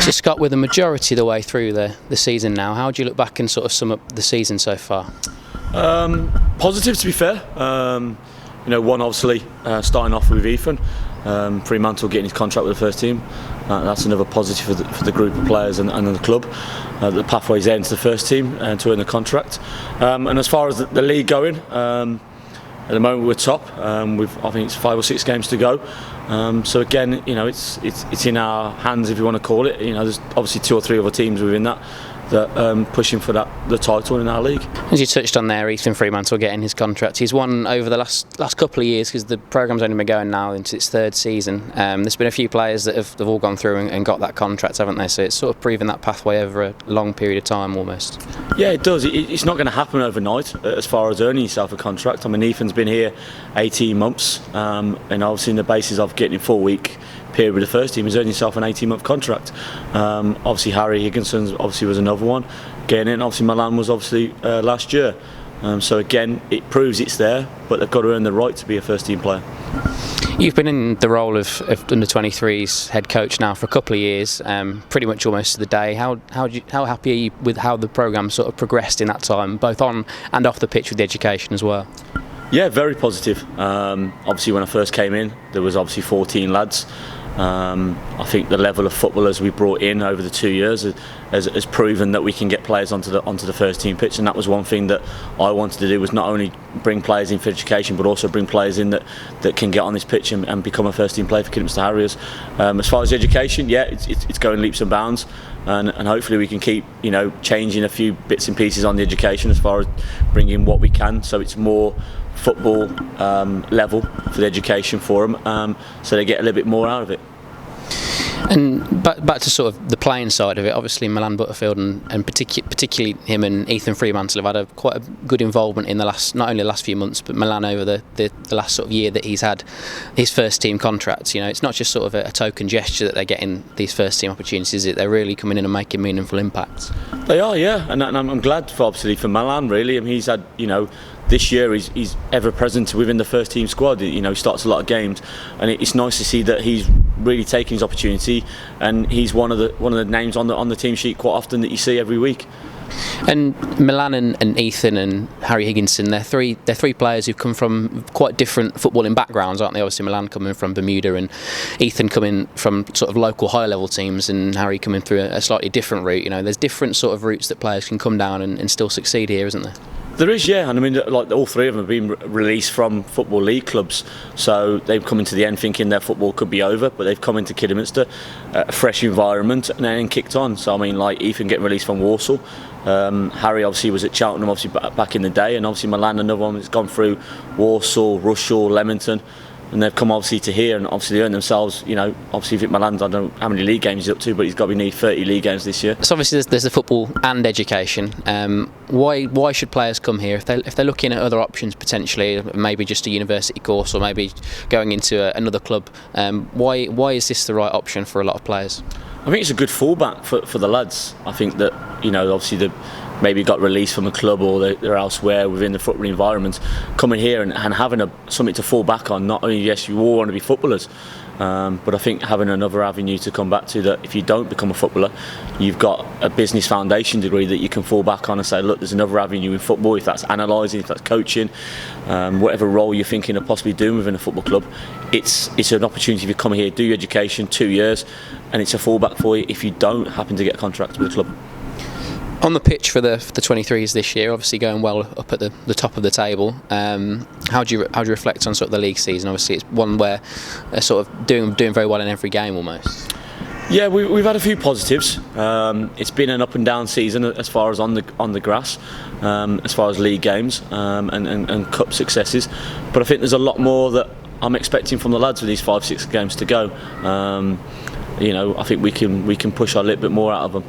So Scott, with the majority of the way through the season now, how do you look back and sort of sum up the season so far? Positive, to be fair. One obviously starting off with Ethan, Fremantle getting his contract with the first team. That's another positive for the group of players and the club. The pathway's there into the first team to earn the contract. And as far as the league going, at the moment we're top. I think it's 5 or 6 games to go. So again, it's in our hands, if you want to call it. There's obviously 2 or 3 other teams within that pushing for the title in our league. As you touched on there, Ethan Fremantle getting his contract. He's won over the last couple of years, because the programme's only been going now into its 3rd season. There's been a few players that have all gone through and got that contract, haven't they? So it's sort of proven that pathway over a long period of time almost. Yeah, it does. It's not going to happen overnight as far as earning yourself a contract. I mean, Ethan's been here 18 months, and obviously in the basis of getting a 4-week period with the first team, he's earned himself an 18-month contract. Obviously Harry Higginson was another one getting in. Obviously Milan was obviously last year. So again, it proves it's there, but they've got to earn the right to be a first team player. You've been in the role of under-23s head coach now for a couple of years, pretty much almost to the day. How happy are you with how the programme sort of progressed in that time, both on and off the pitch with the education as well? Yeah, very positive. Obviously when I first came in, there was obviously 14 lads. I think the level of footballers we brought in over the 2 years has proven that we can get players onto the first team pitch, and that was one thing that I wanted to do, was not only bring players in for education but also bring players in that can get on this pitch and become a first team player for Kidderminster Harriers. As far as education, yeah, it's going leaps and bounds, and hopefully we can keep changing a few bits and pieces on the education as far as bringing what we can, so it's more football level for the education for them, so they get a little bit more out of it. And back to sort of the playing side of it, obviously Milan Butterfield and particularly him and Ethan Fremantle have had quite a good involvement in not only the last few months, but Milan over the last sort of year that he's had his first team contracts. It's not just sort of a token gesture that they're getting these first team opportunities, they're really coming in and making meaningful impacts. They are, yeah, and I'm glad for Milan, really. I mean, he's had, this year he's ever present within the first team squad. He starts a lot of games, and it's nice to see that he's really taking his opportunity, and he's one of the names on the team sheet quite often that you see every week. And Milan and Ethan and Harry Higginson, they're three players who've come from quite different footballing backgrounds, aren't they? Obviously Milan coming from Bermuda and Ethan coming from sort of local high level teams, and Harry coming through a slightly different route. There's different sort of routes that players can come down and still succeed here, isn't there? There is, yeah, and I mean, like all 3 of them have been released from football league clubs, so they've come into the end thinking their football could be over, but they've come into Kidderminster, a fresh environment, and then kicked on. So I mean, like Ethan getting released from Walsall, Harry obviously was at Cheltenham obviously back in the day, and obviously Milan, another one that's gone through Walsall, Rushall, Leamington, and they've come obviously to here and obviously earned themselves, obviously if Milan's, I don't know how many league games he's up to, but he's got to need 30 league games this year. So obviously there's the football and education. Why should players come here if they're looking at other options potentially, maybe just a university course or maybe going into another club? Why is this the right option for a lot of players? I think it's a good fallback for the lads. I think that obviously they maybe got released from a club or they're elsewhere within the football environment, coming here and having something to fall back on. Not only, yes, you all want to be footballers, but I think having another avenue to come back to, that if you don't become a footballer, you've got a business foundation degree that you can fall back on and say, look, there's another avenue in football, if that's analysing, if that's coaching, whatever role you're thinking of possibly doing within a football club. It's an opportunity if you come here, do your education, 2 years, and it's a fallback for you if you don't happen to get a contract with the club. On the pitch for the 23s this year, obviously going well up at the top of the table. How do you reflect on sort of the league season? Obviously, it's one where they're sort of doing very well in every game almost. Yeah, we've had a few positives. It's been an up and down season as far as on the grass, as far as league games and cup successes. But I think there's a lot more that I'm expecting from the lads with these 5-6 games to go. I think we can push a little bit more out of them.